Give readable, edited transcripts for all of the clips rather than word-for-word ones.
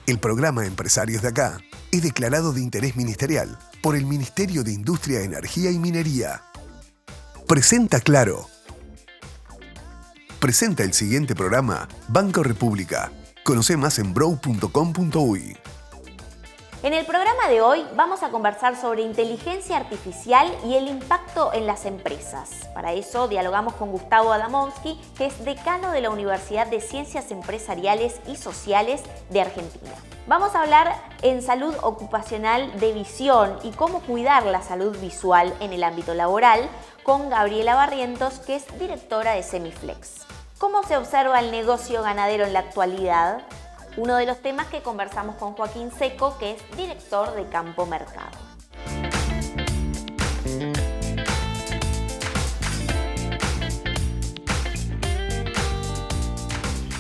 El programa Empresarios de Acá es declarado de interés ministerial por el Ministerio de Industria, Energía y Minería. Presenta Claro. Presenta el siguiente programa Banco República. Conoce más en brow.com.uy. En el programa de hoy vamos a conversar sobre inteligencia artificial y el impacto en las empresas. Para eso dialogamos con Gustavo Adamowski, que es decano de la Universidad de Ciencias Empresariales y Sociales de Argentina. Vamos a hablar en salud ocupacional de visión y cómo cuidar la salud visual en el ámbito laboral con Gabriela Barrientos, que es directora de Semiflex. ¿Cómo se observa el negocio ganadero en la actualidad? Uno de los temas que conversamos con Joaquín Seco, que es director de Campo Mercado.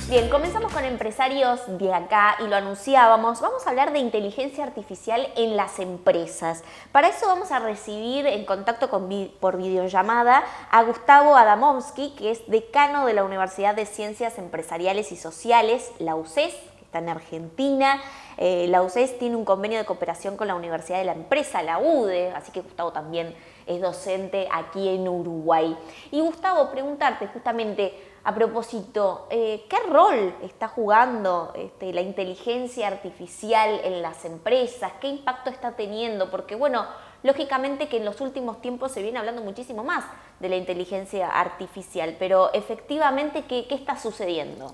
Bien, comenzamos con empresarios de acá y lo anunciábamos. Vamos a hablar de inteligencia artificial en las empresas. Para eso vamos a recibir en contacto por videollamada a Gustavo Adamowski, que es decano de la Universidad de Ciencias Empresariales y Sociales, la UCES, está en Argentina. La UCES tiene un convenio de cooperación con la Universidad de la Empresa, la UDE, así que Gustavo también es docente aquí en Uruguay. Y Gustavo, preguntarte justamente a propósito, ¿qué rol está jugando la inteligencia artificial en las empresas? ¿Qué impacto está teniendo? Porque bueno, lógicamente que en los últimos tiempos se viene hablando muchísimo más de la inteligencia artificial, pero efectivamente, ¿qué está sucediendo?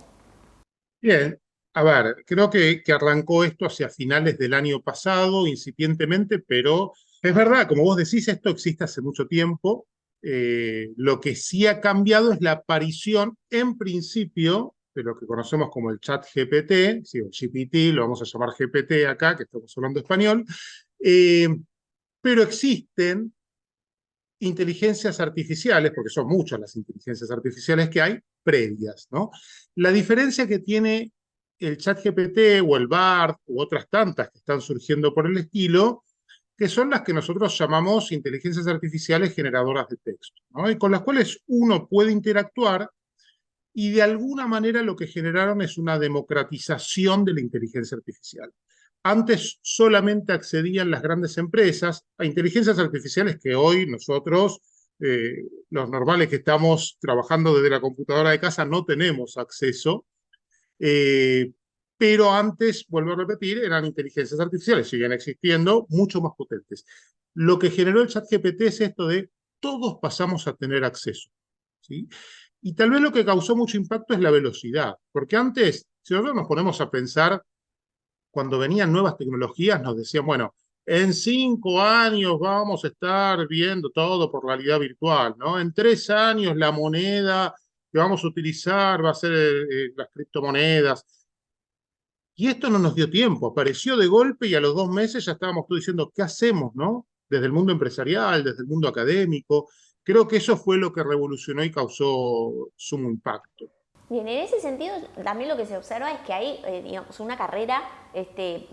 Bien, a ver, creo que arrancó esto hacia finales del año pasado, incipientemente, pero es verdad, como vos decís, esto existe hace mucho tiempo. Lo que sí ha cambiado es la aparición, en principio, de lo que conocemos como el chat GPT, sí, o GPT, lo vamos a llamar GPT acá, que estamos hablando español, pero existen inteligencias artificiales, porque son muchas las inteligencias artificiales que hay, previas, ¿no? La diferencia que tiene el ChatGPT o el BART u otras tantas que están surgiendo por el estilo, que son las que nosotros llamamos inteligencias artificiales generadoras de texto, ¿no? Y con las cuales uno puede interactuar y de alguna manera lo que generaron es una democratización de la inteligencia artificial. Antes solamente accedían las grandes empresas a inteligencias artificiales que hoy nosotros, los normales que estamos trabajando desde la computadora de casa, no tenemos acceso. Pero antes, vuelvo a repetir, eran inteligencias artificiales, siguen existiendo, mucho más potentes. Lo que generó el ChatGPT es esto de todos pasamos a tener acceso, ¿sí? Y tal vez lo que causó mucho impacto es la velocidad, porque antes, si nosotros nos ponemos a pensar, cuando venían nuevas tecnologías nos decían, bueno, en 5 años vamos a estar viendo todo por realidad virtual, ¿no? En 3 años la moneda que vamos a utilizar va a ser las criptomonedas. Y esto no nos dio tiempo, apareció de golpe y a los 2 meses ya estábamos todos diciendo, ¿qué hacemos, no? Desde el mundo empresarial, desde el mundo académico. Creo que eso fue lo que revolucionó y causó sumo impacto. Bien, en ese sentido también lo que se observa es que hay digamos, una carrera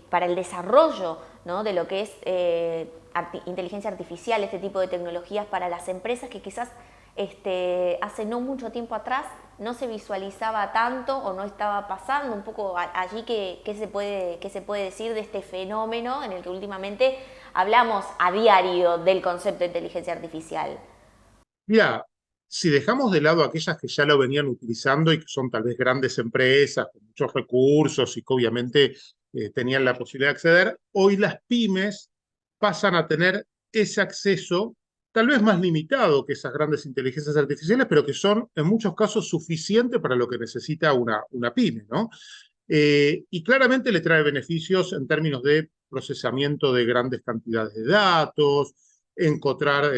para el desarrollo, ¿no?, de lo que es inteligencia artificial, este tipo de tecnologías para las empresas que quizás hace no mucho tiempo atrás no se visualizaba tanto o no estaba pasando. Un poco allí qué se puede decir de este fenómeno en el que últimamente hablamos a diario del concepto de inteligencia artificial. Mira, si dejamos de lado aquellas que ya lo venían utilizando y que son tal vez grandes empresas con muchos recursos y que obviamente tenían la posibilidad de acceder, hoy las pymes pasan a tener ese acceso tal vez más limitado que esas grandes inteligencias artificiales, pero que son en muchos casos suficientes para lo que necesita una pyme, ¿no? Y claramente le trae beneficios en términos de procesamiento de grandes cantidades de datos, encontrar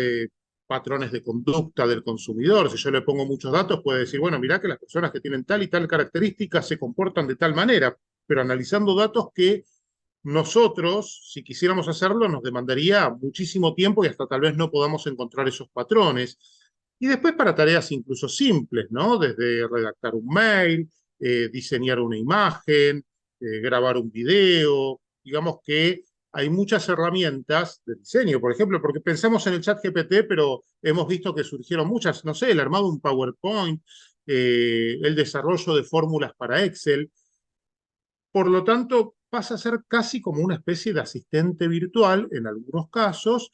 patrones de conducta del consumidor. Si yo le pongo muchos datos, puede decir, bueno, mirá que las personas que tienen tal y tal característica se comportan de tal manera, pero analizando datos que nosotros, si quisiéramos hacerlo, nos demandaría muchísimo tiempo y hasta tal vez no podamos encontrar esos patrones. Y después para tareas incluso simples, ¿no? Desde redactar un mail, diseñar una imagen, grabar un video. Digamos que hay muchas herramientas de diseño, por ejemplo, porque pensamos en el chat GPT, pero hemos visto que surgieron muchas, no sé, el armado de un PowerPoint, el desarrollo de fórmulas para Excel. Por lo tanto, pasa a ser casi como una especie de asistente virtual en algunos casos,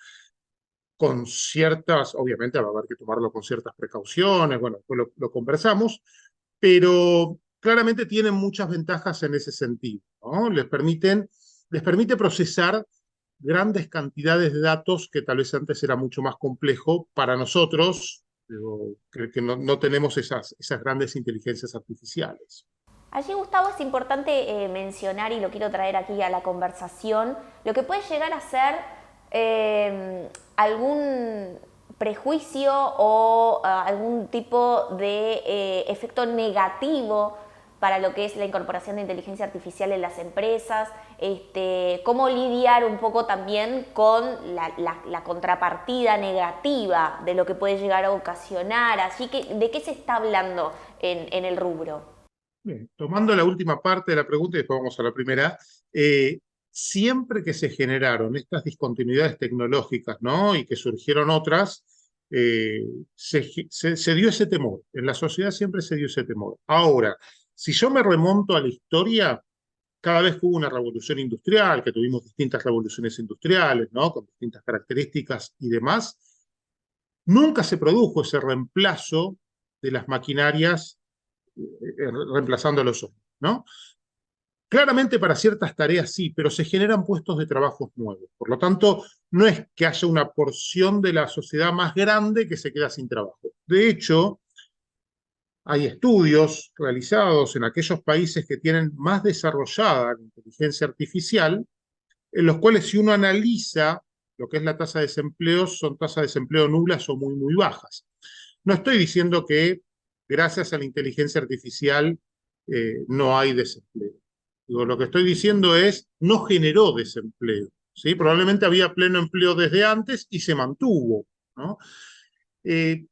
con ciertas, obviamente va a haber que tomarlo con ciertas precauciones, bueno, después lo conversamos, pero claramente tienen muchas ventajas en ese sentido, ¿no? Les permite procesar grandes cantidades de datos que tal vez antes era mucho más complejo para nosotros, digo, que no tenemos esas grandes inteligencias artificiales. Allí, Gustavo, es importante mencionar, y lo quiero traer aquí a la conversación, lo que puede llegar a ser algún prejuicio o algún tipo de efecto negativo para lo que es la incorporación de inteligencia artificial en las empresas, cómo lidiar un poco también con la contrapartida negativa de lo que puede llegar a ocasionar. Así que, ¿de qué se está hablando en el rubro? Bien, tomando la última parte de la pregunta y después vamos a la primera, siempre que se generaron estas discontinuidades tecnológicas, ¿no? Y que surgieron otras, eh, se dio ese temor. En la sociedad siempre se dio ese temor. Ahora, si yo me remonto a la historia, cada vez que hubo una revolución industrial, que tuvimos distintas revoluciones industriales, ¿no? Con distintas características y demás, nunca se produjo ese reemplazo de las maquinarias reemplazando a los hombres, ¿no? Claramente para ciertas tareas sí, pero se generan puestos de trabajo nuevos. Por lo tanto, no es que haya una porción de la sociedad más grande que se queda sin trabajo. De hecho, hay estudios realizados en aquellos países que tienen más desarrollada la inteligencia artificial, en los cuales si uno analiza lo que es la tasa de desempleo, son tasas de desempleo nulas o muy, muy bajas. No estoy diciendo que gracias a la inteligencia artificial no hay desempleo. Digo, lo que estoy diciendo es, no generó desempleo. ¿Sí? Probablemente había pleno empleo desde antes y se mantuvo, ¿no? Eh,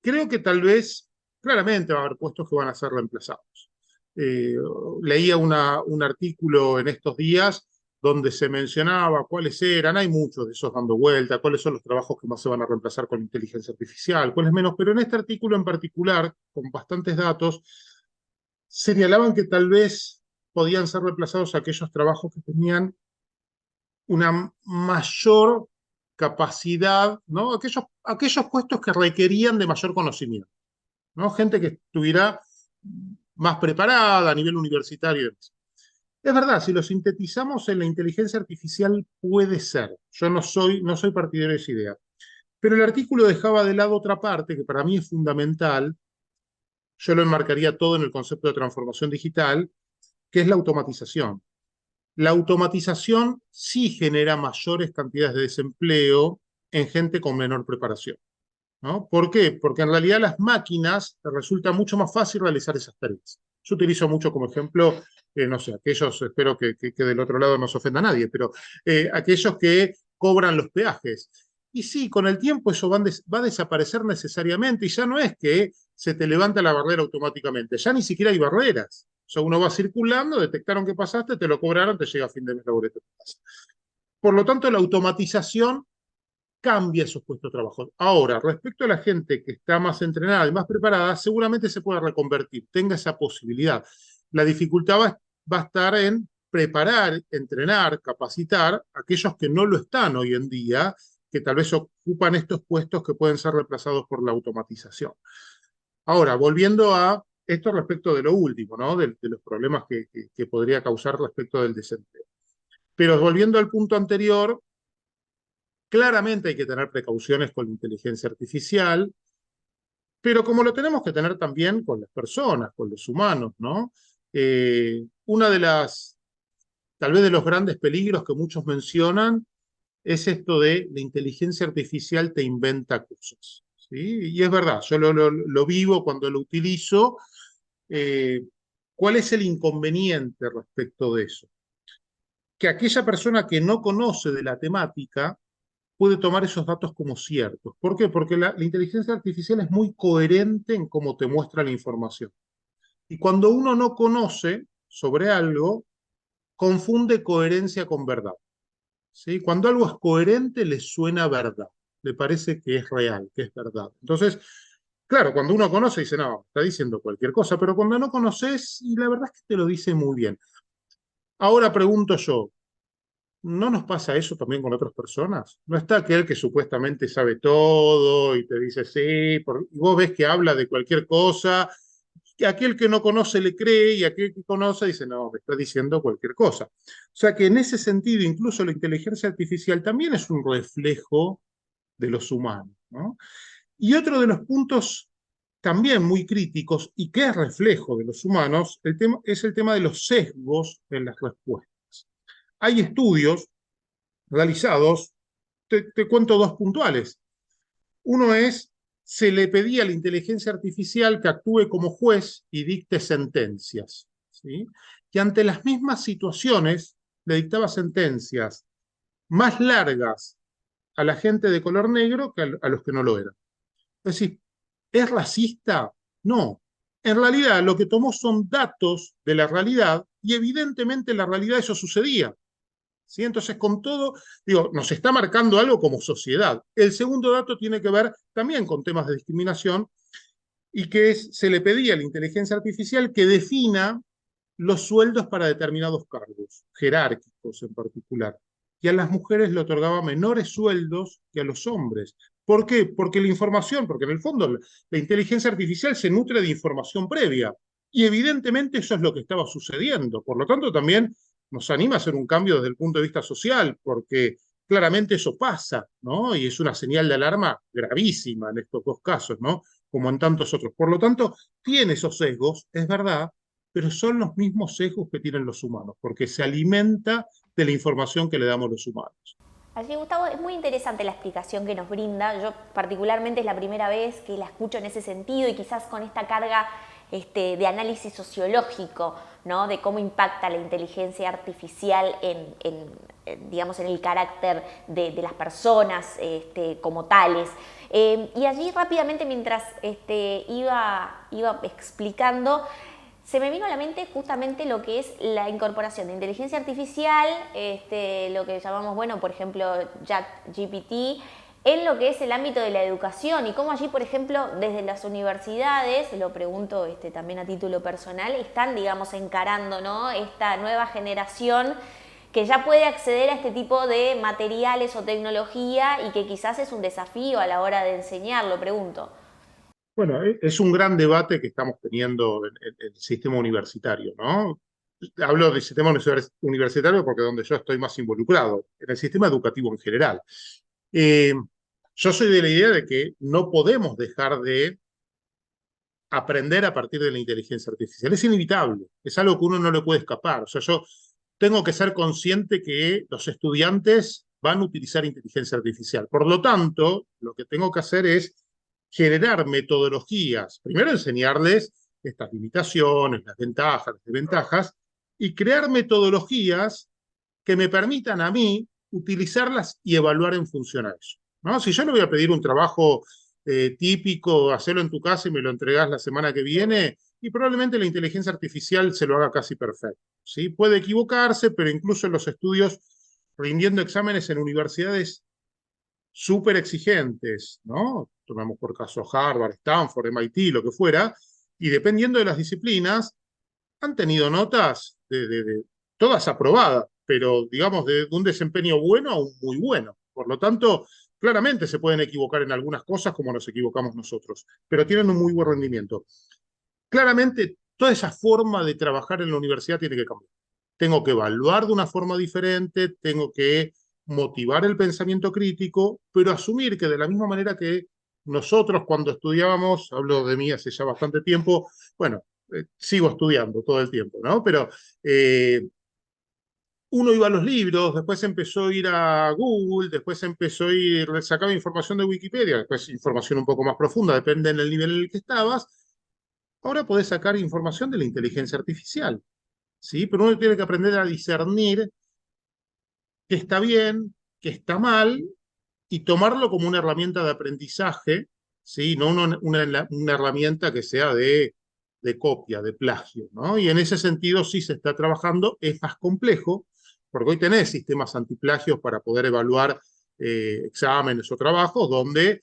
Creo que tal vez, claramente va a haber puestos que van a ser reemplazados. Eh, Leía un artículo en estos días donde se mencionaba cuáles eran, hay muchos de esos dando vuelta, cuáles son los trabajos que más se van a reemplazar con inteligencia artificial, cuáles menos, pero en este artículo en particular, con bastantes datos, señalaban que tal vez podían ser reemplazados aquellos trabajos que tenían una mayor capacidad, ¿no? Aquellos puestos que requerían de mayor conocimiento, ¿no? Gente que estuviera más preparada a nivel universitario y demás. Es verdad, si lo sintetizamos en la inteligencia artificial puede ser. Yo no soy partidario de esa idea. Pero el artículo dejaba de lado otra parte que para mí es fundamental. Yo lo enmarcaría todo en el concepto de transformación digital, que es la automatización. La automatización sí genera mayores cantidades de desempleo en gente con menor preparación, ¿no? ¿Por qué? Porque en realidad las máquinas les resulta mucho más fácil realizar esas tareas. Yo utilizo mucho como ejemplo, no sé, aquellos, espero que del otro lado no se ofenda a nadie, pero aquellos que cobran los peajes. Y sí, con el tiempo eso va a desaparecer necesariamente y ya no es que se te levanta la barrera automáticamente, ya ni siquiera hay barreras. O sea, uno va circulando, detectaron que pasaste, te lo cobraron, te llega a fin de mes la boleta a tu casa. Por lo tanto, la automatización cambia esos puestos de trabajo. Ahora, respecto a la gente que está más entrenada y más preparada, seguramente se puede reconvertir, tenga esa posibilidad. La dificultad va a estar en preparar, entrenar, capacitar a aquellos que no lo están hoy en día, que tal vez ocupan estos puestos que pueden ser reemplazados por la automatización. Ahora, volviendo a esto respecto de lo último, ¿no? De los problemas que podría causar respecto del desempleo. Pero volviendo al punto anterior, claramente hay que tener precauciones con la inteligencia artificial, pero como lo tenemos que tener también con las personas, con los humanos, ¿no? Una de las, tal vez de los grandes peligros que muchos mencionan es esto de la inteligencia artificial te inventa cosas, ¿sí? Y es verdad, yo lo vivo cuando lo utilizo. Eh, ¿Cuál es el inconveniente respecto de eso? Que aquella persona que no conoce de la temática puede tomar esos datos como ciertos. ¿Por qué? Porque la inteligencia artificial es muy coherente en cómo te muestra la información. Y cuando uno no conoce sobre algo, confunde coherencia con verdad. ¿Sí? Cuando algo es coherente, le suena verdad, le parece que es real, que es verdad. Entonces, claro, cuando uno conoce, dice, no, está diciendo cualquier cosa, pero cuando no conoces, y la verdad es que te lo dice muy bien. Ahora pregunto yo, ¿no nos pasa eso también con otras personas? ¿No está aquel que supuestamente sabe todo y te dice sí, y vos ves que habla de cualquier cosa, que aquel que no conoce le cree y aquel que conoce dice, no, me está diciendo cualquier cosa? O sea que en ese sentido, incluso la inteligencia artificial también es un reflejo de los humanos, ¿no? Y otro de los puntos también muy críticos y que es reflejo de los humanos es el tema de los sesgos en las respuestas. Hay estudios realizados, te cuento dos puntuales. Uno es, se le pedía a la inteligencia artificial que actúe como juez y dicte sentencias, ¿sí? Que ante las mismas situaciones le dictaba sentencias más largas a la gente de color negro que a los que no lo eran. Es decir, ¿es racista? No. En realidad lo que tomó son datos de la realidad y evidentemente en la realidad eso sucedía. ¿Sí? Entonces, con todo, digo, nos está marcando algo como sociedad. El segundo dato tiene que ver también con temas de discriminación y que se le pedía a la inteligencia artificial que defina los sueldos para determinados cargos, jerárquicos en particular. Y a las mujeres le otorgaba menores sueldos que a los hombres. ¿Por qué? Porque la información, porque en el fondo la inteligencia artificial se nutre de información previa. Y evidentemente eso es lo que estaba sucediendo. Por lo tanto, también nos anima a hacer un cambio desde el punto de vista social, porque claramente eso pasa, ¿no? Y es una señal de alarma gravísima en estos dos casos, ¿no? Como en tantos otros. Por lo tanto, tiene esos sesgos, es verdad, pero son los mismos sesgos que tienen los humanos, porque se alimenta de la información que le damos los humanos. Así, Gustavo, es muy interesante la explicación que nos brinda. Yo particularmente es la primera vez que la escucho en ese sentido y quizás con esta carga de análisis sociológico, ¿no? De cómo impacta la inteligencia artificial digamos, en el carácter de las personas como tales. Y allí rápidamente, mientras iba explicando, se me vino a la mente justamente lo que es la incorporación de inteligencia artificial, lo que llamamos, bueno, por ejemplo, ChatGPT, en lo que es el ámbito de la educación y cómo allí, por ejemplo, desde las universidades, lo pregunto también a título personal, están, digamos, encarando, ¿no?, esta nueva generación que ya puede acceder a este tipo de materiales o tecnología y que quizás es un desafío a la hora de enseñar, lo pregunto. Bueno, es un gran debate que estamos teniendo en el sistema universitario, ¿no? Hablo del sistema universitario porque es donde yo estoy más involucrado, en el sistema educativo en general. Eh, yo soy de la idea de que no podemos dejar de aprender a partir de la inteligencia artificial. Es inevitable, es algo que uno no le puede escapar. O sea, yo tengo que ser consciente que los estudiantes van a utilizar inteligencia artificial. Por lo tanto, lo que tengo que hacer es generar metodologías. Primero enseñarles estas limitaciones, las ventajas, las desventajas, y crear metodologías que me permitan a mí utilizarlas y evaluar en función a eso, ¿no? Si yo le voy a pedir un trabajo típico, hacerlo en tu casa y me lo entregás la semana que viene, y probablemente la inteligencia artificial se lo haga casi perfecto, ¿sí? Puede equivocarse, pero incluso en los estudios rindiendo exámenes en universidades súper exigentes, ¿no? Tomamos por caso Harvard, Stanford, MIT, lo que fuera, y dependiendo de las disciplinas, han tenido notas todas aprobadas, pero digamos de un desempeño bueno a un muy bueno. Por lo tanto, claramente se pueden equivocar en algunas cosas como nos equivocamos nosotros, pero tienen un muy buen rendimiento. Claramente, toda esa forma de trabajar en la universidad tiene que cambiar. Tengo que evaluar de una forma diferente, tengo que motivar el pensamiento crítico, pero asumir que de la misma manera que nosotros cuando estudiábamos, hablo de mí hace ya bastante tiempo, bueno, sigo estudiando todo el tiempo, ¿no? Pero uno iba a los libros, después empezó a ir a Google, después empezó a ir, sacaba información de Wikipedia, después información un poco más profunda, depende del nivel en el que estabas. Ahora podés sacar información de la inteligencia artificial, ¿sí? Pero uno tiene que aprender a discernir qué está bien, qué está mal, y tomarlo como una herramienta de aprendizaje, ¿sí? No una herramienta que sea de copia, de plagio, ¿no? Y en ese sentido sí se está trabajando, es más complejo, porque hoy tenés sistemas antiplagios para poder evaluar exámenes o trabajos, donde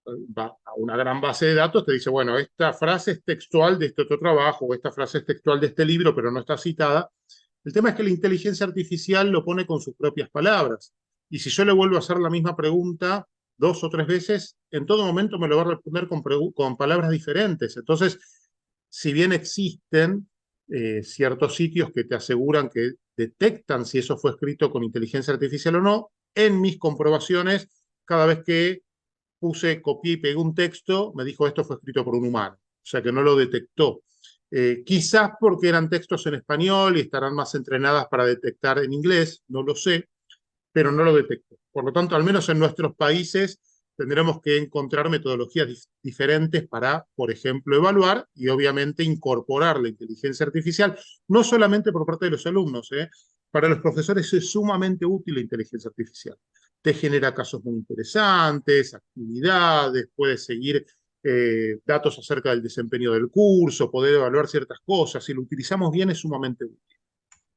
va a una gran base de datos, te dice, bueno, esta frase es textual de este otro trabajo, o esta frase es textual de este libro, pero no está citada. El tema es que la inteligencia artificial lo pone con sus propias palabras. Y si yo le vuelvo a hacer la misma pregunta 2 o 3 veces, en todo momento me lo va a responder con palabras diferentes. Entonces, si bien existen ciertos sitios que te aseguran que detectan si eso fue escrito con inteligencia artificial o no, en mis comprobaciones, cada vez que copié y pegué un texto, me dijo esto fue escrito por un humano. O sea que no lo detectó. Quizás porque eran textos en español y estarán más entrenadas para detectar en inglés, no lo sé, pero no lo detectó. Por lo tanto, al menos en nuestros países tendremos que encontrar metodologías diferentes para, por ejemplo, evaluar y obviamente incorporar la inteligencia artificial, no solamente por parte de los alumnos, para los profesores es sumamente útil la inteligencia artificial. Te genera casos muy interesantes, actividades, puedes seguir datos acerca del desempeño del curso, poder evaluar ciertas cosas. Si lo utilizamos bien es sumamente útil.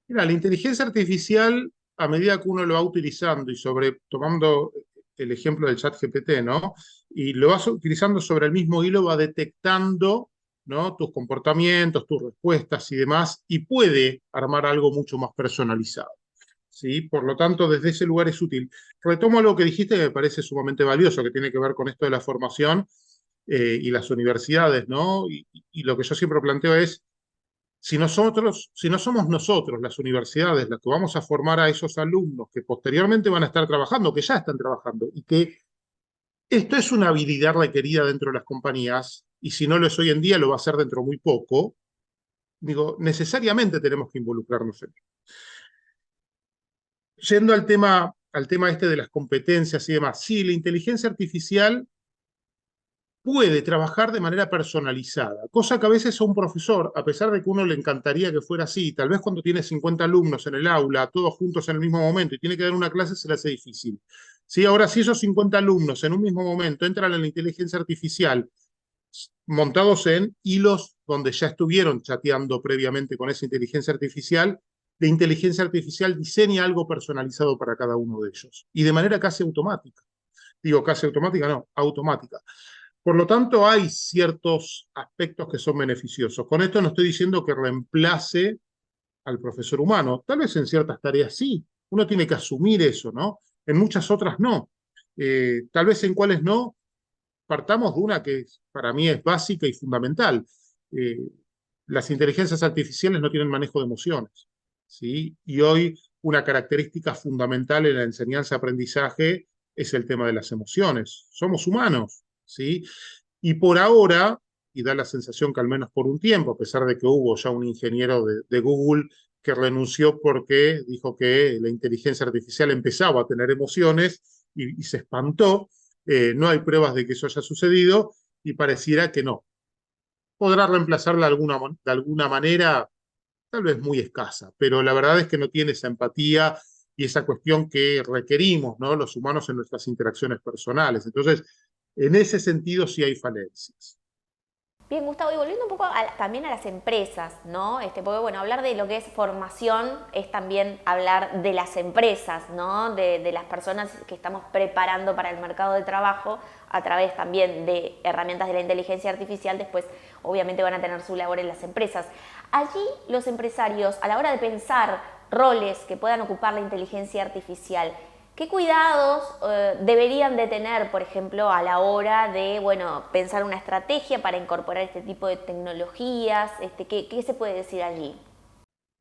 Mira, la inteligencia artificial, a medida que uno lo va utilizando y tomando el ejemplo del chat GPT, ¿no? Y lo vas utilizando sobre el mismo hilo, va detectando, ¿no? Tus comportamientos, tus respuestas y demás, y puede armar algo mucho más personalizado. ¿Sí? Por lo tanto, desde ese lugar es útil. Retomo algo que dijiste que me parece sumamente valioso, que tiene que ver con esto de la formación y las universidades, ¿no? Y lo que yo siempre planteo es, si no somos nosotros, las universidades, las que vamos a formar a esos alumnos que posteriormente van a estar trabajando, que ya están trabajando, y que esto es una habilidad requerida dentro de las compañías, y si no lo es hoy en día, lo va a ser dentro muy poco, digo, necesariamente tenemos que involucrarnos en ello. Yendo al tema este de las competencias y demás, sí, la inteligencia artificial puede trabajar de manera personalizada, cosa que a veces a un profesor, a pesar de que uno le encantaría que fuera así, tal vez cuando tiene 50 alumnos en el aula, todos juntos en el mismo momento y tiene que dar una clase, se le hace difícil. ¿Sí? Ahora, si esos 50 alumnos en un mismo momento entran en la inteligencia artificial montados en hilos donde ya estuvieron chateando previamente con esa inteligencia artificial, la inteligencia artificial diseña algo personalizado para cada uno de ellos y de manera casi automática. Digo, casi automática, no, automática. Por lo tanto, hay ciertos aspectos que son beneficiosos. Con esto no estoy diciendo que reemplace al profesor humano. Tal vez en ciertas tareas sí. Uno tiene que asumir eso, ¿no? En muchas otras no. Tal vez en cuáles no. Partamos de una que para mí es básica y fundamental. Eh, las inteligencias artificiales no tienen manejo de emociones, ¿sí? Y hoy una característica fundamental en la enseñanza-aprendizaje es el tema de las emociones. Somos humanos, ¿sí? Y por ahora, y da la sensación que al menos por un tiempo, a pesar de que hubo ya un ingeniero de Google que renunció porque dijo que la inteligencia artificial empezaba a tener emociones y se espantó, no hay pruebas de que eso haya sucedido y pareciera que no. Podrá reemplazarla de alguna manera, tal vez muy escasa, pero la verdad es que no tiene esa empatía y esa cuestión que requerimos, ¿no? Los humanos en nuestras interacciones personales. Entonces, en ese sentido sí hay falencias. Bien, Gustavo, y volviendo un poco también a las empresas, ¿no? Porque bueno, hablar de lo que es formación es también hablar de las empresas, ¿no? De las personas que estamos preparando para el mercado de trabajo a través también de herramientas de la inteligencia artificial, después obviamente van a tener su labor en las empresas. Allí los empresarios, a la hora de pensar roles que puedan ocupar la inteligencia artificial, ¿qué cuidados deberían de tener, por ejemplo, a la hora de, bueno, pensar una estrategia para incorporar este tipo de tecnologías? ¿Qué se puede decir allí?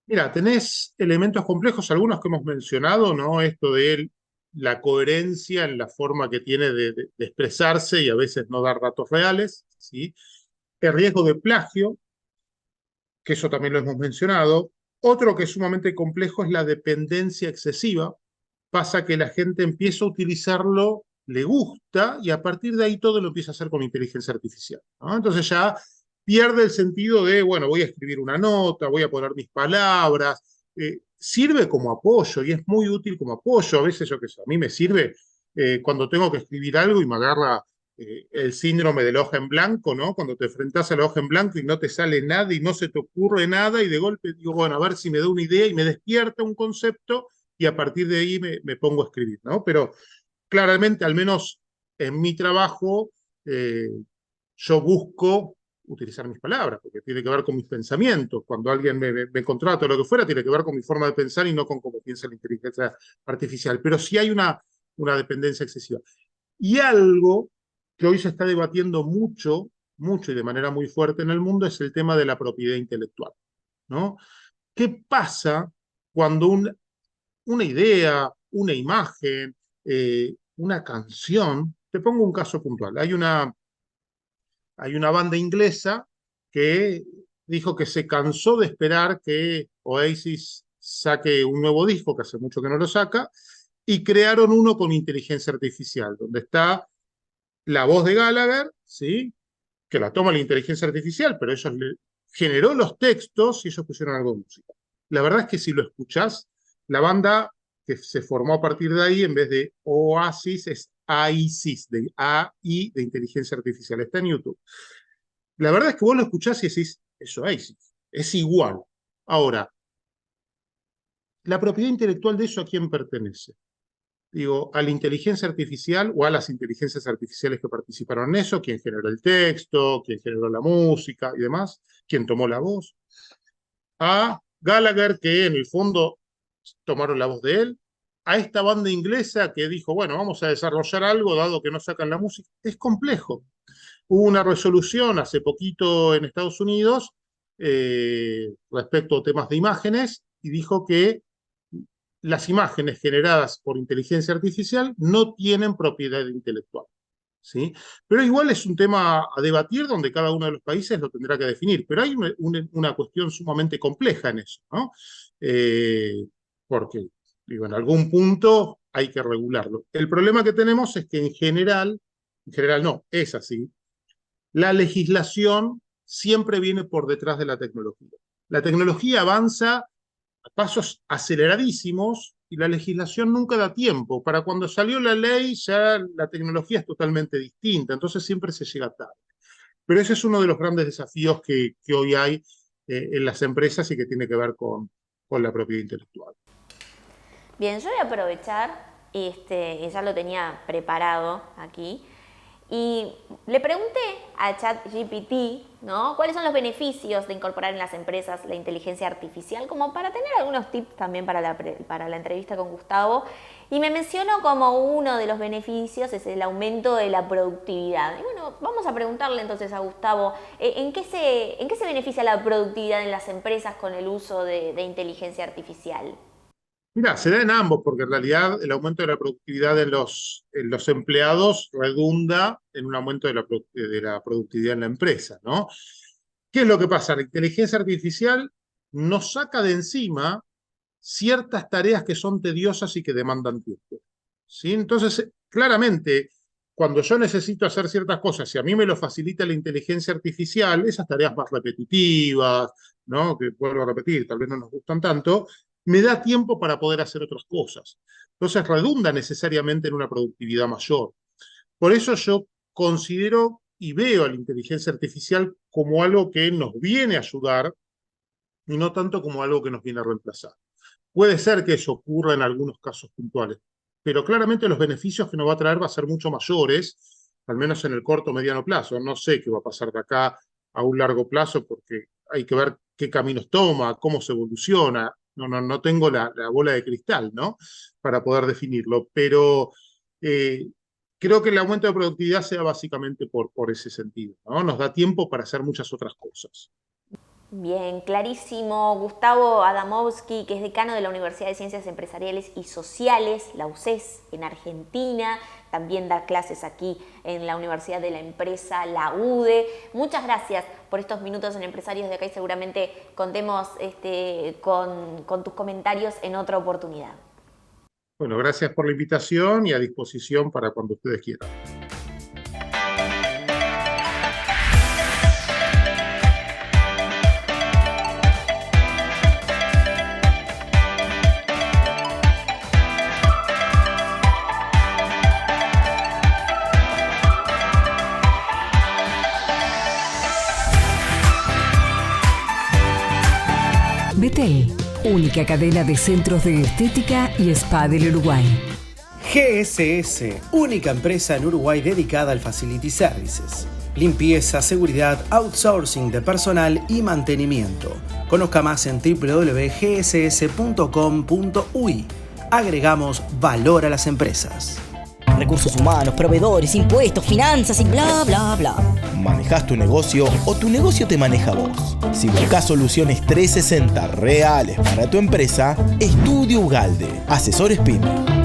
Mira, tenés elementos complejos, algunos que hemos mencionado, ¿no? Esto de la coherencia en la forma que tiene de expresarse y a veces no dar datos reales, ¿sí? El riesgo de plagio, que eso también lo hemos mencionado. Otro que es sumamente complejo es la dependencia excesiva. Pasa que la gente empieza a utilizarlo, le gusta, y a partir de ahí todo lo empieza a hacer con inteligencia artificial, ¿no? Entonces ya pierde el sentido de, bueno, voy a escribir una nota, voy a poner mis palabras. Sirve como apoyo y es muy útil como apoyo. A veces, yo qué sé, a mí me sirve cuando tengo que escribir algo y me agarra el síndrome de la hoja en blanco, ¿no? Cuando te enfrentás a la hoja en blanco y no te sale nada y no se te ocurre nada y de golpe digo, bueno, a ver si me da una idea y me despierta un concepto y a partir de ahí me pongo a escribir, ¿no? Pero claramente, al menos en mi trabajo, yo busco utilizar mis palabras, porque tiene que ver con mis pensamientos. Cuando alguien me contrata o lo que fuera, tiene que ver con mi forma de pensar y no con cómo piensa la inteligencia artificial. Pero sí hay una dependencia excesiva. Y algo que hoy se está debatiendo mucho y de manera muy fuerte en el mundo es el tema de la propiedad intelectual, ¿no? ¿Qué pasa cuando una idea, una imagen, una canción? Te pongo un caso puntual. Hay una banda inglesa que dijo que se cansó de esperar que Oasis saque un nuevo disco, que hace mucho que no lo saca, y crearon uno con inteligencia artificial, donde está la voz de Gallagher, ¿sí?, que la toma la inteligencia artificial, pero ellos generó los textos y ellos pusieron algo de música. La verdad es que si lo escuchás, la banda que se formó a partir de ahí, en vez de Oasis, es AISIS, de AI, de inteligencia artificial. Está en YouTube. La verdad es que vos lo escuchás y decís, es Oasis, es igual. Ahora, la propiedad intelectual de eso, ¿a quién pertenece? Digo, a la inteligencia artificial o a las inteligencias artificiales que participaron en eso, quién generó el texto, quién generó la música y demás, quién tomó la voz. A Gallagher, que en el fondo tomaron la voz de él. A esta banda inglesa que dijo, bueno, vamos a desarrollar algo dado que no sacan la música. Es complejo. Hubo una resolución hace poquito en Estados Unidos respecto a temas de imágenes y dijo que las imágenes generadas por inteligencia artificial no tienen propiedad intelectual, ¿sí? Pero igual es un tema a debatir donde cada uno de los países lo tendrá que definir. Pero hay una cuestión sumamente compleja en eso, ¿no? Porque, digo, en algún punto hay que regularlo. El problema que tenemos es que en general no, es así, la legislación siempre viene por detrás de la tecnología. La tecnología avanza a pasos aceleradísimos y la legislación nunca da tiempo. Para cuando salió la ley ya la tecnología es totalmente distinta, entonces siempre se llega tarde. Pero ese es uno de los grandes desafíos que hoy hay en las empresas y que tiene que ver con la propiedad intelectual. Bien, yo voy a aprovechar, ya lo tenía preparado aquí, y le pregunté a ChatGPT, ¿no?, cuáles son los beneficios de incorporar en las empresas la inteligencia artificial, como para tener algunos tips también para la entrevista con Gustavo, y me mencionó como uno de los beneficios es el aumento de la productividad. Y bueno, vamos a preguntarle entonces a Gustavo, ¿en qué se beneficia la productividad en las empresas con el uso de inteligencia artificial? Mira, se da en ambos, porque en realidad el aumento de la productividad en los empleados redunda en un aumento de la productividad en la empresa, ¿no? ¿Qué es lo que pasa? La inteligencia artificial nos saca de encima ciertas tareas que son tediosas y que demandan tiempo, ¿sí? Entonces, claramente, cuando yo necesito hacer ciertas cosas y a mí me lo facilita la inteligencia artificial, esas tareas más repetitivas, ¿no?, que vuelvo a repetir, tal vez no nos gustan tanto, me da tiempo para poder hacer otras cosas. Entonces redunda necesariamente en una productividad mayor. Por eso yo considero y veo a la inteligencia artificial como algo que nos viene a ayudar y no tanto como algo que nos viene a reemplazar. Puede ser que eso ocurra en algunos casos puntuales, pero claramente los beneficios que nos va a traer va a ser mucho mayores, al menos en el corto o mediano plazo. No sé qué va a pasar de acá a un largo plazo porque hay que ver qué caminos toma, cómo se evoluciona. No tengo la bola de cristal, ¿no?, para poder definirlo, pero creo que el aumento de productividad se da básicamente por ese sentido, ¿no? Nos da tiempo para hacer muchas otras cosas. Bien, clarísimo. Gustavo Adamovsky, que es decano de la Universidad de Ciencias Empresariales y Sociales, la UCES, en Argentina. También da clases aquí en la Universidad de la Empresa, la UDE. Muchas gracias por estos minutos en Empresarios de Acá y seguramente contemos con tus comentarios en otra oportunidad. Bueno, gracias por la invitación y a disposición para cuando ustedes quieran. Betel, única cadena de centros de estética y spa del Uruguay. GSS, única empresa en Uruguay dedicada al Facility Services. limpieza, seguridad, outsourcing de personal y mantenimiento. Conozca más en www.gss.com.uy. Agregamos valor a las empresas. Recursos humanos, proveedores, impuestos, finanzas y bla, bla, bla. ¿Manejás tu negocio o tu negocio te maneja vos? Si buscas soluciones 360 reales para tu empresa, Estudio Ugalde, asesores PYME.